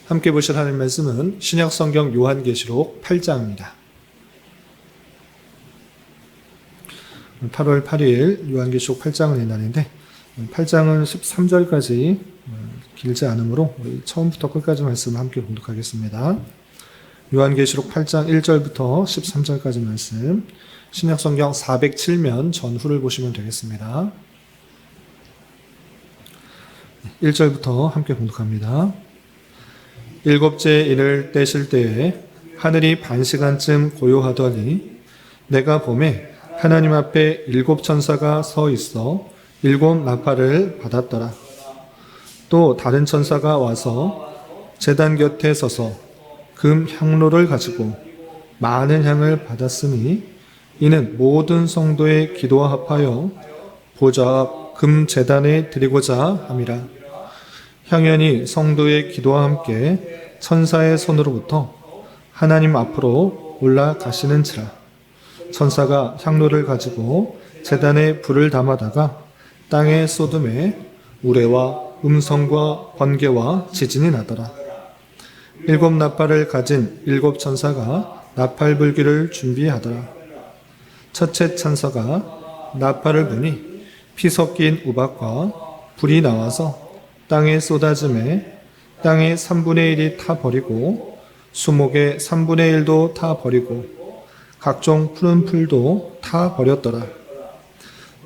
함께 보실 하나님 말씀은 신약성경 요한계시록 8장입니다. 8월 8일 요한계시록 8장을 낸날인데 8장은 13절까지 길지 않으므로 처음부터 끝까지 말씀을 함께 공독하겠습니다. 요한계시록 8장 1절부터 13절까지 말씀, 신약성경 407면 전후를 보시면 되겠습니다. 1절부터 함께 공독합니다. 일곱째 인을 떼실 때에 하늘이 반시간쯤 고요하더니 내가 보매 하나님 앞에 일곱 천사가 서 있어 일곱 나팔을 받았더라. 또 다른 천사가 와서 제단 곁에 서서 금 향로를 가지고 많은 향을 받았으니 이는 모든 성도의 기도와 합하여 보좌 앞 금 제단에 드리고자 함이라. 향연이 성도의 기도와 함께 천사의 손으로부터 하나님 앞으로 올라가시는지라. 천사가 향로를 가지고 제단에 불을 담아다가 땅에 쏟음에 우레와 음성과 번개와 지진이 나더라. 일곱 나팔을 가진 일곱 천사가 나팔 불기를 준비하더라. 첫째 천사가 나팔을 부니 피 섞인 우박과 불이 나와서 땅에 쏟아짐에 땅의 3분의 1이 타버리고 수목의 3분의 1도 타버리고 각종 푸른 풀도 타버렸더라.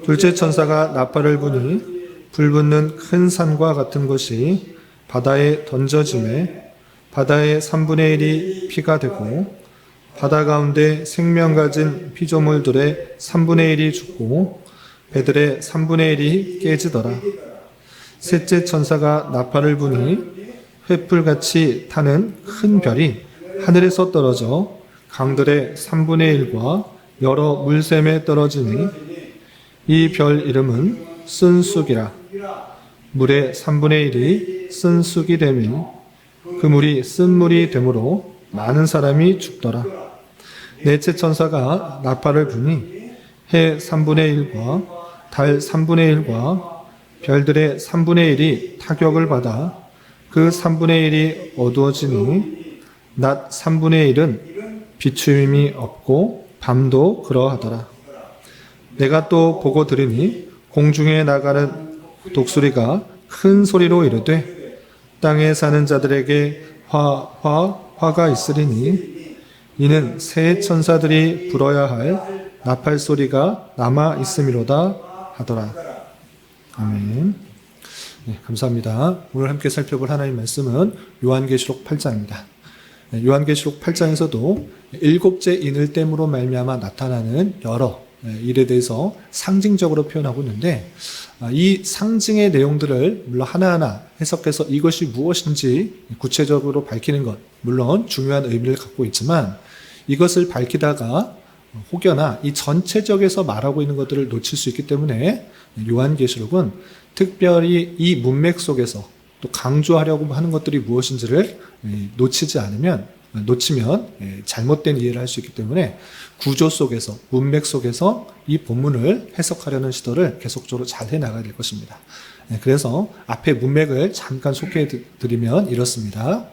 둘째 천사가 나팔을 부니 불붙는 큰 산과 같은 것이 바다에 던져짐에 바다의 3분의 1이 피가 되고 바다 가운데 생명 가진 피조물들의 3분의 1이 죽고 배들의 3분의 1이 깨지더라. 셋째 천사가 나팔을 부니 횃불같이 타는 큰 별이 하늘에서 떨어져 강들의 3분의 1과 여러 물샘에 떨어지니 이 별 이름은 쓴쑥이라. 물의 3분의 1이 쓴쑥이 되며 그 물이 쓴물이 되므로 많은 사람이 죽더라. 넷째 천사가 나팔을 부니 해 3분의 1과 달 3분의 1과 별들의 3분의 1이 타격을 받아 그 3분의 1이 어두워지니 낮 3분의 1은 비추임이 없고 밤도 그러하더라. 내가 또 보고 들으니 공중에 나가는 독수리가 큰 소리로 이르되 땅에 사는 자들에게 화가 있으리니 이는 새 천사들이 불어야 할 나팔 소리가 남아 있음이로다 하더라. 아멘. 네, 감사합니다. 오늘 함께 살펴볼 하나님 말씀은 요한계시록 8장입니다. 요한계시록 8장에서도 일곱째 인을 땜으로 말미암아 나타나는 여러 일에 대해서 상징적으로 표현하고 있는데 이 상징의 내용들을 물론 하나하나 해석해서 이것이 무엇인지 구체적으로 밝히는 것 물론 중요한 의미를 갖고 있지만 이것을 밝히다가 혹여나 이 전체적에서 말하고 있는 것들을 놓칠 수 있기 때문에 요한계시록은 특별히 이 문맥 속에서 또 강조하려고 하는 것들이 무엇인지를 놓치면 잘못된 이해를 할 수 있기 때문에 구조 속에서 문맥 속에서 이 본문을 해석하려는 시도를 계속적으로 잘 해나가야 될 것입니다. 그래서 앞에 문맥을 잠깐 소개해 드리면 이렇습니다.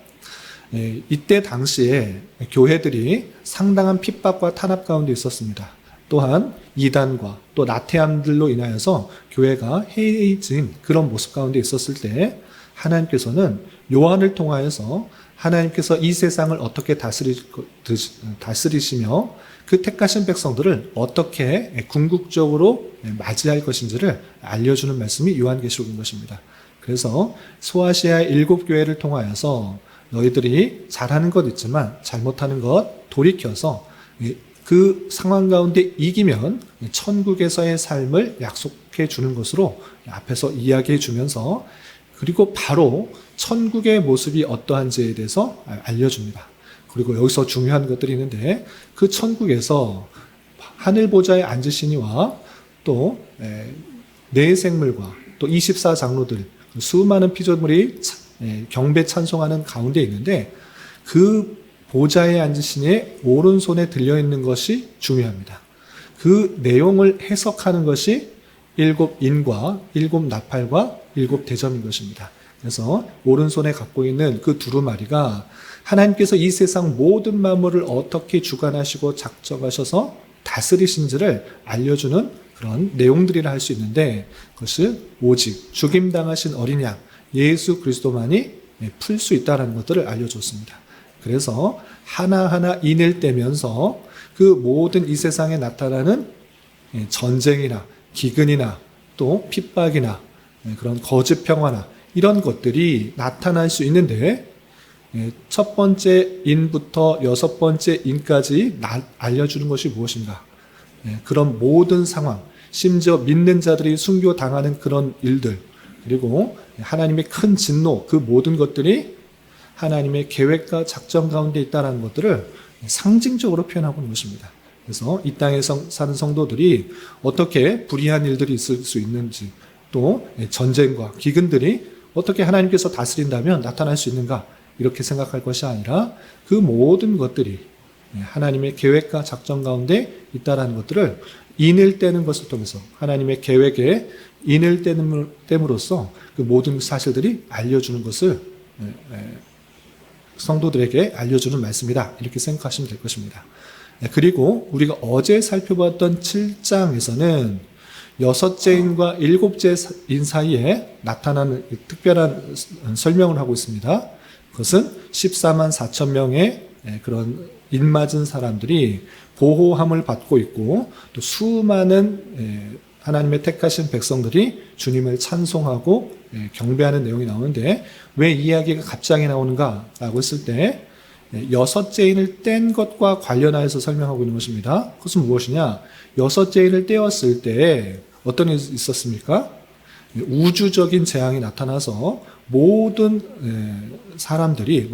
이때 당시에 교회들이 상당한 핍박과 탄압 가운데 있었습니다. 또한 이단과 또 나태함들로 인하여서 교회가 해이해진 그런 모습 가운데 있었을 때 하나님께서는 요한을 통하여서 하나님께서 이 세상을 어떻게 다스리시며 그 택하신 백성들을 어떻게 궁극적으로 맞이할 것인지를 알려주는 말씀이 요한계시록인 것입니다. 그래서 소아시아 7교회를 통하여서 너희들이 잘하는 것 있지만 잘못하는 것 돌이켜서 그 상황 가운데 이기면 천국에서의 삶을 약속해 주는 것으로 앞에서 이야기해 주면서 그리고 바로 천국의 모습이 어떠한지에 대해서 알려줍니다. 그리고 여기서 중요한 것들이 있는데 그 천국에서 하늘 보좌에 앉으시니와 또 네 생물과 또 24장로들 수많은 피조물이 경배 찬송하는 가운데 있는데 그 보좌에 앉으시니 오른손에 들려있는 것이 중요합니다. 그 내용을 해석하는 것이 일곱 인과 일곱 나팔과 일곱 대점인 것입니다. 그래서 오른손에 갖고 있는 그 두루마리가 하나님께서 이 세상 모든 만물을 어떻게 주관하시고 작정하셔서 다스리신지를 알려주는 그런 내용들이라 할 수 있는데, 그것을 오직 죽임당하신 어린 양 예수 그리스도만이 풀 수 있다는 것들을 알려줬습니다. 그래서 하나하나 인을 떼면서 그 모든 이 세상에 나타나는 전쟁이나 기근이나 또 핍박이나 그런 거짓 평화나 이런 것들이 나타날 수 있는데, 첫 번째 인부터 여섯 번째 인까지 알려주는 것이 무엇인가? 그런 모든 상황, 심지어 믿는 자들이 순교당하는 그런 일들, 그리고 하나님의 큰 진노, 그 모든 것들이 하나님의 계획과 작전 가운데 있다는 것들을 상징적으로 표현하고 있는 것입니다. 그래서 이 땅에 사는 성도들이 어떻게 불의한 일들이 있을 수 있는지, 또 전쟁과 기근들이 어떻게 하나님께서 다스린다면 나타날 수 있는가, 이렇게 생각할 것이 아니라 그 모든 것들이 하나님의 계획과 작전 가운데 있다는 것들을 인을 떼는 것을 통해서 하나님의 계획에 인을 떼므로써 그 모든 사실들이 알려주는 것을 성도들에게 알려주는 말씀이다, 이렇게 생각하시면 될 것입니다. 그리고 우리가 어제 살펴봤던 7장에서는 여섯째 인과 일곱째 인 사이에 나타나는 특별한 설명을 하고 있습니다. 그것은 14만 4천 명의 그런 인맞은 사람들이 보호함을 받고 있고, 또 수많은 하나님의 택하신 백성들이 주님을 찬송하고 경배하는 내용이 나오는데, 왜 이 이야기가 갑자기 나오는가라고 했을 때 여섯째 인을 뗀 것과 관련하여서 설명하고 있는 것입니다. 그것은 무엇이냐? 여섯째 인을 떼었을 때 어떤 일이 있었습니까? 우주적인 재앙이 나타나서 모든 사람들이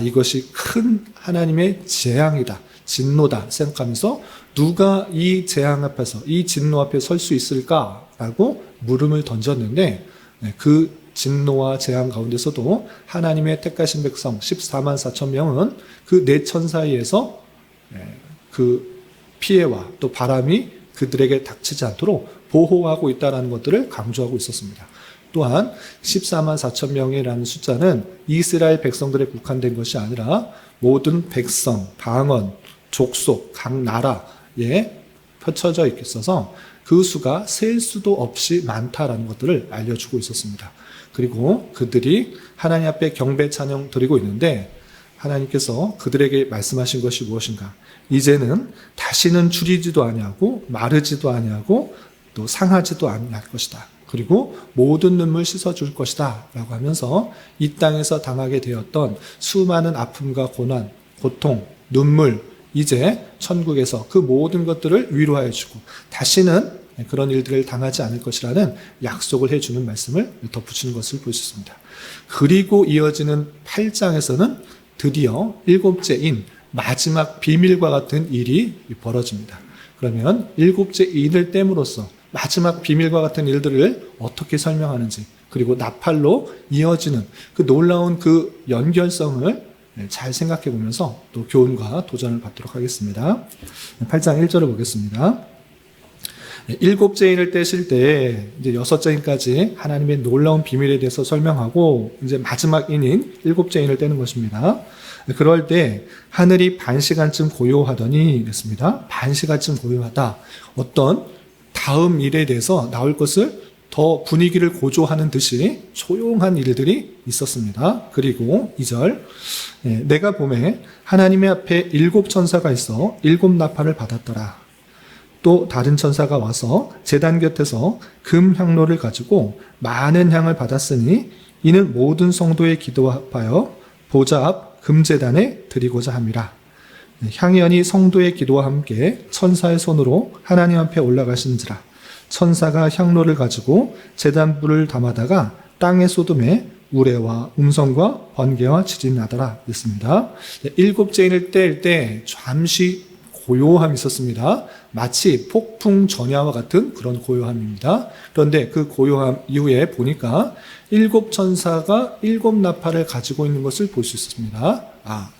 이것이 큰 하나님의 재앙이다, 진노다 생각하면서 누가 이 재앙 앞에서, 이 진노 앞에 설 수 있을까라고 물음을 던졌는데, 그 진노와 재앙 가운데서도 하나님의 택하신 백성 14만 4천 명은 그 네 천 사이에서 그 피해와 또 바람이 그들에게 닥치지 않도록 보호하고 있다는 것들을 강조하고 있었습니다. 또한 14만 4천 명이라는 숫자는 이스라엘 백성들에 국한된 것이 아니라 모든 백성, 방언, 족속, 각 나라에 펼쳐져 있어서 그 수가 셀 수도 없이 많다라는 것들을 알려주고 있었습니다. 그리고 그들이 하나님 앞에 경배 찬양 드리고 있는데, 하나님께서 그들에게 말씀하신 것이 무엇인가? 이제는 다시는 줄이지도 아니하고 마르지도 아니하고 또 상하지도 아니할 것이다. 그리고 모든 눈물 씻어줄 것이다 라고 하면서 이 땅에서 당하게 되었던 수많은 아픔과 고난, 고통, 눈물, 이제 천국에서 그 모든 것들을 위로하여 주고 다시는 그런 일들을 당하지 않을 것이라는 약속을 해주는 말씀을 덧붙이는 것을 볼 수 있습니다. 그리고 이어지는 8장에서는 드디어 일곱째 인, 마지막 비밀과 같은 일이 벌어집니다. 그러면 일곱째 인을 떼므로써 마지막 비밀과 같은 일들을 어떻게 설명하는지, 그리고 나팔로 이어지는 그 놀라운 그 연결성을 잘 생각해 보면서 또 교훈과 도전을 받도록 하겠습니다. 8장 1절을 보겠습니다. 일곱째 인을 떼실 때 이제 여섯째 인까지 하나님의 놀라운 비밀에 대해서 설명하고, 이제 마지막 인인 일곱째 인을 떼는 것입니다. 그럴 때 하늘이 반시간쯤 고요하더니 그랬습니다. 반시간쯤 고요하다. 어떤 다음 일에 대해서 나올 것을 더 분위기를 고조하는 듯이 조용한 일들이 있었습니다. 그리고 2절, 내가 보매 하나님의 앞에 7 천사가 있어 7 나팔을 받았더라. 또 다른 천사가 와서 제단 곁에서 금 향로를 가지고 많은 향을 받았으니 이는 모든 성도의 기도하여 보좌 앞 금제단에 드리고자 함이라. 향연이 성도의 기도와 함께 천사의 손으로 하나님 앞에 올라가신지라. 천사가 향로를 가지고 제단 불을 담아다가 땅에 쏟음에 우레와 음성과 번개와 지진이 나더라 했습니다. 일곱째 인을 뗄 때 잠시 고요함이 있었습니다. 마치 폭풍 전야와 같은 그런 고요함입니다. 그런데 그 고요함 이후에 보니까 7 천사가 7 나팔을 가지고 있는 것을 볼 수 있습니다.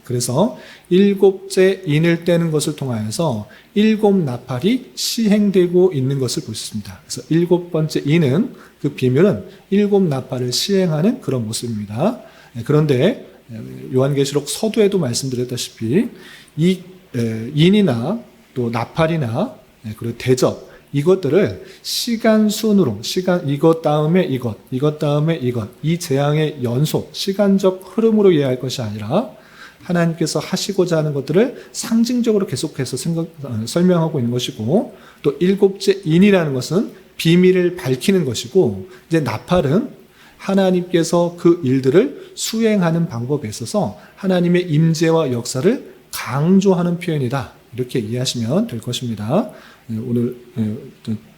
그래서 일곱째 인을 떼는 것을 통하여서 일곱 나팔이 시행되고 있는 것을 볼 수 있습니다. 그래서 일곱 번째 인은 그 비밀은 일곱 나팔을 시행하는 그런 모습입니다. 그런데 요한계시록 서두에도 말씀드렸다시피 이 인이나 또 나팔이나 그리고 대접 이것들을 시간 순으로 이것 다음에 이것 다음에 이것 이 재앙의 연속 시간적 흐름으로 이해할 것이 아니라 하나님께서 하시고자 하는 것들을 상징적으로 계속해서 설명하고 있는 것이고 또 일곱째 인이라는 것은 비밀을 밝히는 것이고 이제 나팔은 하나님께서 그 일들을 수행하는 방법에 있어서 하나님의 임재와 역사를 강조하는 표현이다. 이렇게 이해하시면 될 것입니다. 오늘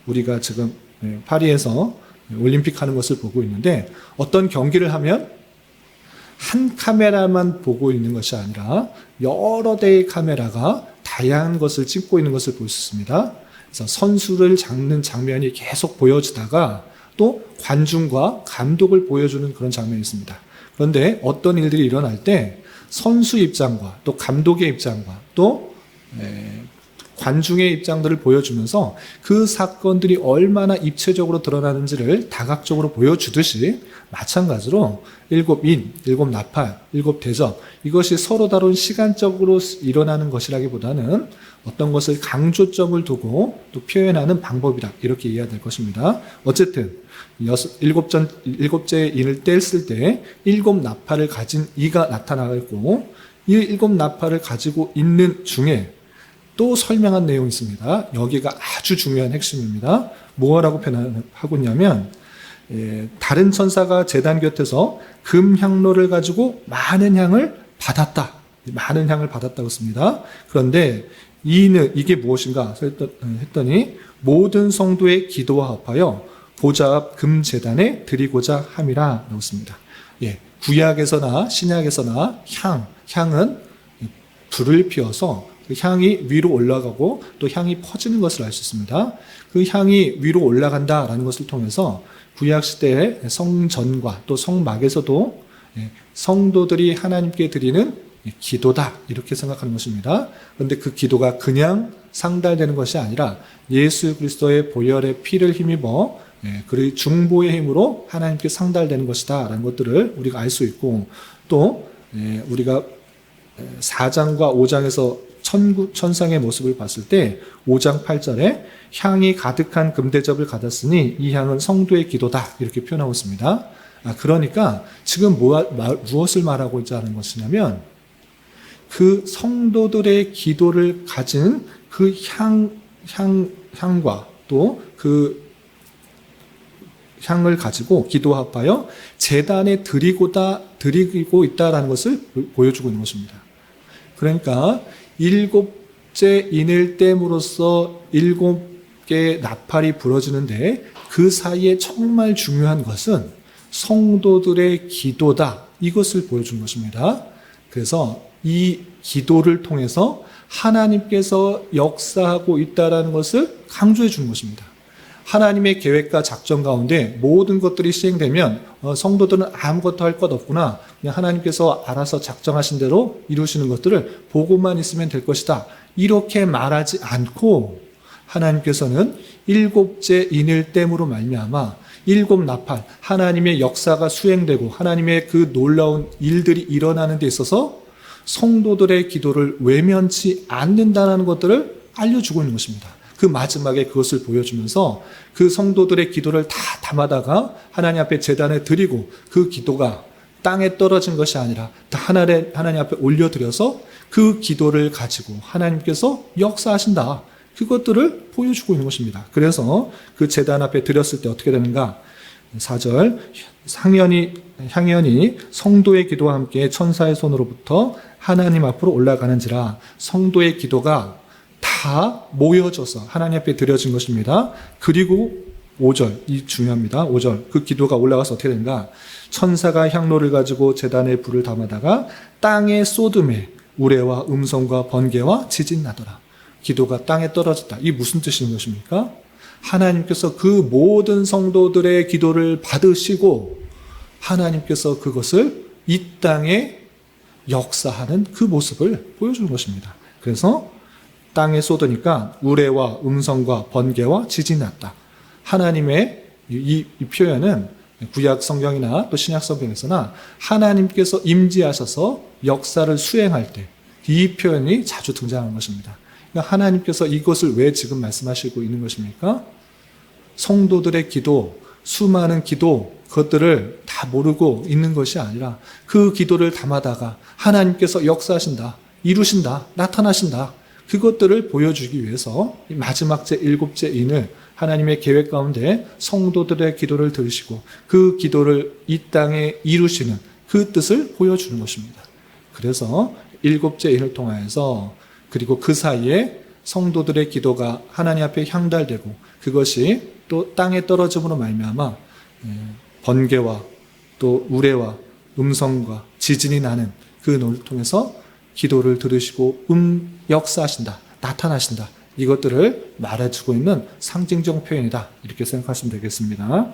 우리가 지금 파리에서 올림픽 하는 것을 보고 있는데 어떤 경기를 하면 한 카메라만 보고 있는 것이 아니라 여러 대의 카메라가 다양한 것을 찍고 있는 것을 볼 수 있습니다. 그래서 선수를 잡는 장면이 계속 보여지다가 또 관중과 감독을 보여주는 그런 장면이 있습니다. 그런데 어떤 일들이 일어날 때 선수 입장과 또 감독의 입장과 또 관중의 입장들을 보여주면서 그 사건들이 얼마나 입체적으로 드러나는지를 다각적으로 보여주듯이 마찬가지로 일곱 인, 일곱 나팔, 일곱 대접 이것이 서로 다른 시간적으로 일어나는 것이라기보다는 어떤 것을 강조점을 두고 또 표현하는 방법이다 이렇게 이해해야 될 것입니다. 어쨌든 일곱째 인을 뗐을 때 일곱 나팔을 가진 이가 나타나고 이 일곱 나팔을 가지고 있는 중에 또 설명한 내용이 있습니다. 여기가 아주 중요한 핵심입니다. 뭐라고 표현하고 있냐면 다른 천사가 제단 곁에서 금향로를 가지고 많은 향을 받았다. 많은 향을 받았다고 했습니다. 그런데 이게 무엇인가 했더니 모든 성도의 기도와 합하여 보좌 앞 금제단에 드리고자 함이라 나왔습니다. 구약에서나 신약에서나 향은 불을 피워서 그 향이 위로 올라가고 또 향이 퍼지는 것을 알 수 있습니다. 그 향이 위로 올라간다라는 것을 통해서 구약 시대의 성전과 또 성막에서도 성도들이 하나님께 드리는 기도다 이렇게 생각하는 것입니다. 그런데 그 기도가 그냥 상달되는 것이 아니라 예수 그리스도의 보혈의 피를 힘입어 그의 중보의 힘으로 하나님께 상달되는 것이다 라는 것들을 우리가 알 수 있고 또 우리가 4장과 5장에서 천상의 모습을 봤을 때 5장 8절에 향이 가득한 금대접을 받았으니 이 향은 성도의 기도다 이렇게 표현하고 있습니다. 그러니까 지금 무엇을 말하고 있자는 것이냐면 그 성도들의 기도를 가진 그 향과 또 그 향을 가지고 기도합하여 제단에 드리고 있다라는 것을 보여주고 있는 것입니다. 그러니까 일곱째 인을 땜으로써 일곱 개의 나팔이 부러지는데 그 사이에 정말 중요한 것은 성도들의 기도다. 이것을 보여준 것입니다. 그래서 이 기도를 통해서 하나님께서 역사하고 있다는 것을 강조해 주는 것입니다. 하나님의 계획과 작전 가운데 모든 것들이 시행되면 성도들은 아무것도 할 것 없구나. 그냥 하나님께서 알아서 작정하신 대로 이루시는 것들을 보고만 있으면 될 것이다. 이렇게 말하지 않고 하나님께서는 일곱째 인을 땜으로 말미암아 일곱 나팔, 하나님의 역사가 수행되고 하나님의 그 놀라운 일들이 일어나는 데 있어서 성도들의 기도를 외면치 않는다는 것들을 알려주고 있는 것입니다. 그 마지막에 그것을 보여주면서 그 성도들의 기도를 다 담아다가 하나님 앞에 제단에 드리고 그 기도가 땅에 떨어진 것이 아니라 하나님 앞에 올려드려서 그 기도를 가지고 하나님께서 역사하신다. 그것들을 보여주고 있는 것입니다. 그래서 그 제단 앞에 드렸을 때 어떻게 되는가? 4절 향연이 성도의 기도와 함께 천사의 손으로부터 하나님 앞으로 올라가는지라 성도의 기도가 다 모여져서 하나님 앞에 드려진 것입니다. 그리고 5절, 이 중요합니다. 5절, 그 기도가 올라가서 어떻게 되는가? 천사가 향로를 가지고 제단에 불을 담아다가 땅에 쏟음에 우레와 음성과 번개와 지진 나더라. 기도가 땅에 떨어졌다. 이게 무슨 뜻인 것입니까? 하나님께서 그 모든 성도들의 기도를 받으시고 하나님께서 그것을 이 땅에 역사하는 그 모습을 보여주는 것입니다. 그래서 땅에 쏟으니까 우레와 음성과 번개와 지진이 났다. 하나님의 이 표현은 구약 성경이나 또 신약 성경에서나 하나님께서 임재하셔서 역사를 수행할 때 이 표현이 자주 등장하는 것입니다. 그러니까 하나님께서 이것을 왜 지금 말씀하시고 있는 것입니까? 성도들의 기도, 수많은 기도, 그것들을 다 모르고 있는 것이 아니라 그 기도를 담아다가 하나님께서 역사하신다, 이루신다, 나타나신다, 그것들을 보여주기 위해서 마지막 제7째 인을 하나님의 계획 가운데 성도들의 기도를 들으시고 그 기도를 이 땅에 이루시는 그 뜻을 보여주는 것입니다. 그래서 7째 인을 통하여서 그리고 그 사이에 성도들의 기도가 하나님 앞에 향달되고 그것이 또 땅에 떨어짐으로 말미암아 번개와 또 우레와 음성과 지진이 나는 그 노를 통해서 기도를 들으시고 역사하신다, 나타나신다, 이것들을 말해주고 있는 상징적 표현이다, 이렇게 생각하시면 되겠습니다.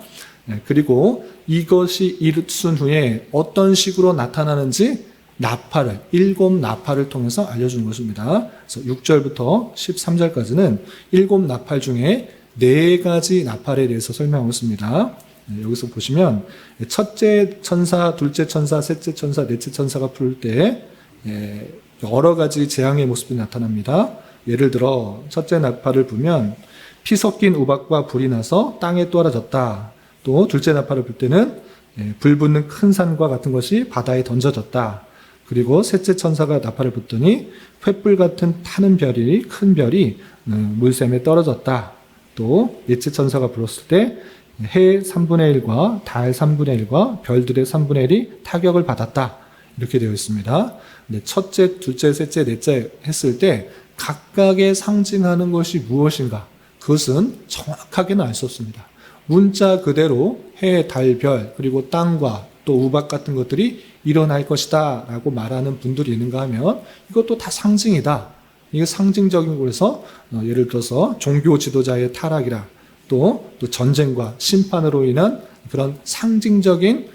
그리고 이것이 이루어진 후에 어떤 식으로 나타나는지 나팔을, 7 나팔을 통해서 알려주는 것입니다. 그래서 6절부터 13절까지는 7 나팔 중에 4가지 나팔에 대해서 설명하고 있습니다. 여기서 보시면 첫째 천사, 둘째 천사, 셋째 천사, 넷째 천사가 부를 때 여러 가지 재앙의 모습이 나타납니다. 예를 들어 첫째 나팔을 불면 피 섞인 우박과 불이 나서 땅에 떨어졌다. 또 둘째 나팔을 불 때는 불 붙는 큰 산과 같은 것이 바다에 던져졌다. 그리고 셋째 천사가 나팔을 불더니 횃불 같은 타는 별이, 큰 별이 물샘에 떨어졌다. 또 넷째 천사가 불었을 때 해 3분의 1과 달 3분의 1과 별들의 3분의 1이 타격을 받았다. 이렇게 되어 있습니다. 근데 첫째, 둘째, 셋째, 넷째 했을 때 각각의 상징하는 것이 무엇인가? 그것은 정확하게는 알 수 없습니다. 문자 그대로 해, 달, 별, 그리고 땅과 또 우박 같은 것들이 일어날 것이다 라고 말하는 분들이 있는가 하면 이것도 다 상징이다. 이게 상징적인 곳에서 예를 들어서 종교 지도자의 타락이라 또 전쟁과 심판으로 인한 그런 상징적인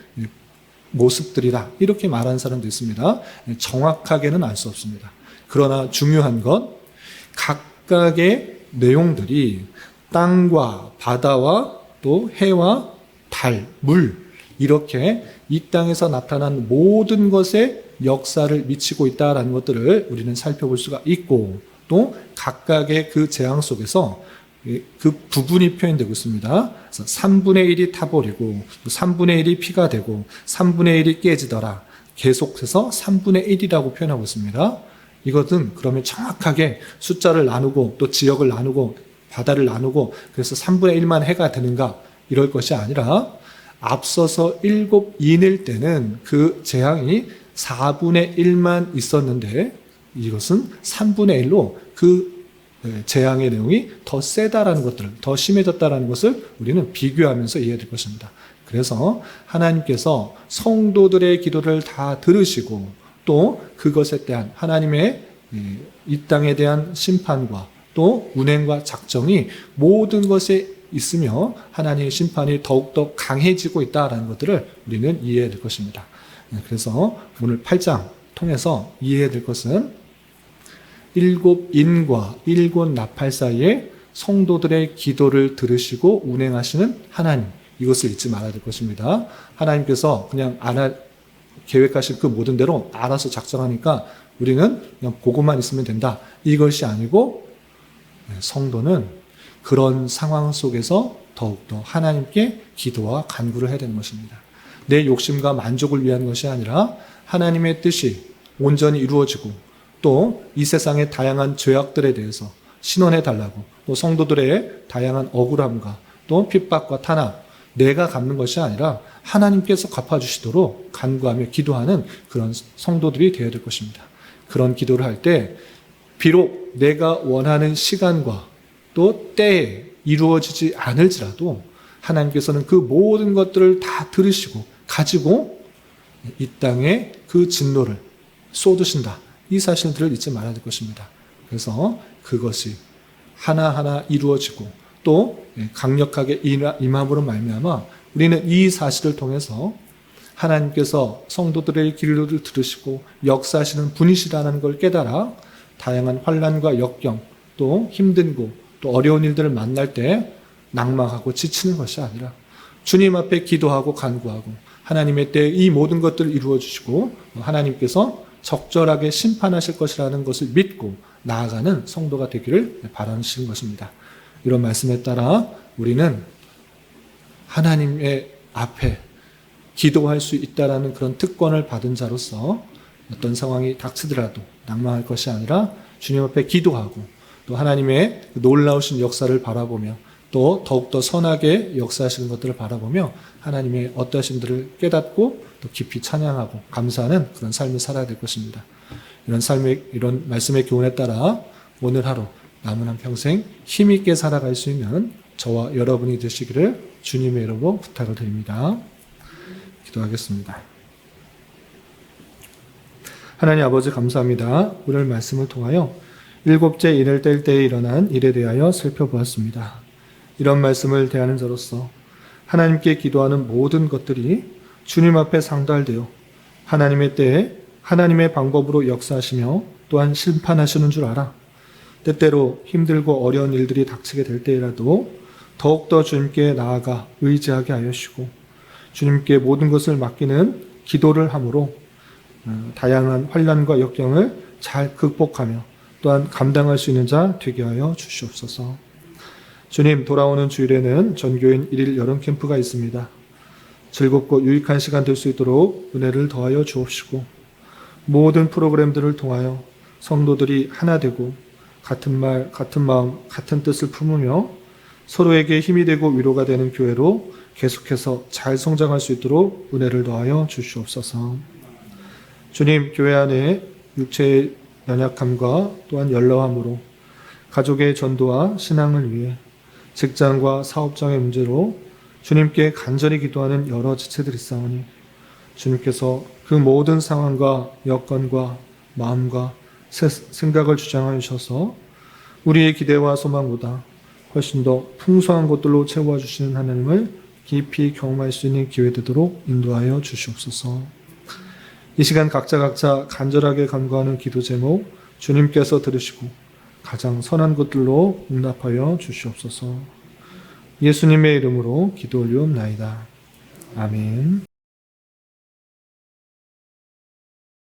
모습들이다, 이렇게 말하는 사람도 있습니다. 정확하게는 알 수 없습니다. 그러나 중요한 건 각각의 내용들이 땅과 바다와 또 해와 달, 물, 이렇게 이 땅에서 나타난 모든 것에 역사를 미치고 있다는 것들을 우리는 살펴볼 수가 있고, 또 각각의 그 재앙 속에서 그 부분이 표현되고 있습니다. 그래서 3분의 1이 타버리고 3분의 1이 피가 되고 3분의 1이 깨지더라. 계속해서 3분의 1이라고 표현하고 있습니다. 이것은 그러면 정확하게 숫자를 나누고 또 지역을 나누고 바다를 나누고 그래서 3분의 1만 해가 되는가, 이럴 것이 아니라 앞서서 7인일 때는 그 재앙이 4분의 1만 있었는데 이것은 3분의 1로 그 재앙의 내용이 더 세다라는 것들을, 더 심해졌다라는 것을 우리는 비교하면서 이해해야 될 것입니다. 그래서 하나님께서 성도들의 기도를 다 들으시고 또 그것에 대한 하나님의 이 땅에 대한 심판과 또 운행과 작정이 모든 것에 있으며 하나님의 심판이 더욱더 강해지고 있다는 것들을 우리는 이해해야 될 것입니다. 그래서 오늘 8장 통해서 이해해야 될 것은 7인과 7 나팔 사이에 성도들의 기도를 들으시고 운행하시는 하나님, 이것을 잊지 말아야 될 것입니다. 하나님께서 그냥 계획하신 그 모든 대로 알아서 작정하니까 우리는 그냥 보고만 있으면 된다, 이것이 아니고 성도는 그런 상황 속에서 더욱더 하나님께 기도와 간구를 해야 되는 것입니다. 내 욕심과 만족을 위한 것이 아니라 하나님의 뜻이 온전히 이루어지고 또 이 세상의 다양한 죄악들에 대해서 신원해 달라고, 또 성도들의 다양한 억울함과 또 핍박과 탄압, 내가 갚는 것이 아니라 하나님께서 갚아주시도록 간구하며 기도하는 그런 성도들이 되어야 될 것입니다. 그런 기도를 할 때 비록 내가 원하는 시간과 또 때에 이루어지지 않을지라도 하나님께서는 그 모든 것들을 다 들으시고 가지고 이 땅에 그 진노를 쏟으신다, 이 사실들을 잊지 말아야 될 것입니다. 그래서 그것이 하나하나 이루어지고 또 강력하게 임함으로 말미암아 우리는 이 사실을 통해서 하나님께서 성도들의 기도를 들으시고 역사하시는 분이시라는 걸 깨달아 다양한 환난과 역경, 또 힘든 곳, 또 어려운 일들을 만날 때 낙망하고 지치는 것이 아니라 주님 앞에 기도하고 간구하고 하나님의 때에 이 모든 것들을 이루어 주시고 하나님께서 적절하게 심판하실 것이라는 것을 믿고 나아가는 성도가 되기를 바라시는 것입니다. 이런 말씀에 따라 우리는 하나님의 앞에 기도할 수 있다라는 그런 특권을 받은 자로서 어떤 상황이 닥치더라도 낙망할 것이 아니라 주님 앞에 기도하고 또 하나님의 놀라우신 역사를 바라보며 또 더욱더 선하게 역사하시는 것들을 바라보며 하나님의 어떠하심들을 깨닫고 또 깊이 찬양하고 감사하는 그런 삶을 살아야 될 것입니다. 이런 말씀의 교훈에 따라 오늘 하루 남은 한 평생 힘있게 살아갈 수 있는 저와 여러분이 되시기를 주님의 이름으로 부탁을 드립니다. 기도하겠습니다. 하나님 아버지 감사합니다. 오늘 말씀을 통하여 7째 인을 뗄 때에 일어난 일에 대하여 살펴보았습니다. 이런 말씀을 대하는 자로서 하나님께 기도하는 모든 것들이 주님 앞에 상달되어 하나님의 때에 하나님의 방법으로 역사하시며 또한 심판하시는 줄 알아 때때로 힘들고 어려운 일들이 닥치게 될 때라도 더욱더 주님께 나아가 의지하게 하여 주시고 주님께 모든 것을 맡기는 기도를 함으로 다양한 환난과 역경을 잘 극복하며 또한 감당할 수 있는 자 되게 하여 주시옵소서. 주님, 돌아오는 주일에는 전교인 1일 여름 캠프가 있습니다. 즐겁고 유익한 시간 될 수 있도록 은혜를 더하여 주옵시고 모든 프로그램들을 통하여 성도들이 하나 되고 같은 말, 같은 마음, 같은 뜻을 품으며 서로에게 힘이 되고 위로가 되는 교회로 계속해서 잘 성장할 수 있도록 은혜를 더하여 주시옵소서. 주님, 교회 안에 육체의 연약함과 또한 연로함으로 가족의 전도와 신앙을 위해 직장과 사업장의 문제로 주님께 간절히 기도하는 여러 지체들이 있사오니 주님께서 그 모든 상황과 여건과 마음과 생각을 주장하여 주셔서 우리의 기대와 소망보다 훨씬 더 풍성한 것들로 채워주시는 하나님을 깊이 경험할 수 있는 기회 되도록 인도하여 주시옵소서. 이 시간 각자 간절하게 간구하는 기도 제목 주님께서 들으시고 가장 선한 것들로 응답하여 주시옵소서. 예수님의 이름으로 기도 올리옵나이다. 아멘.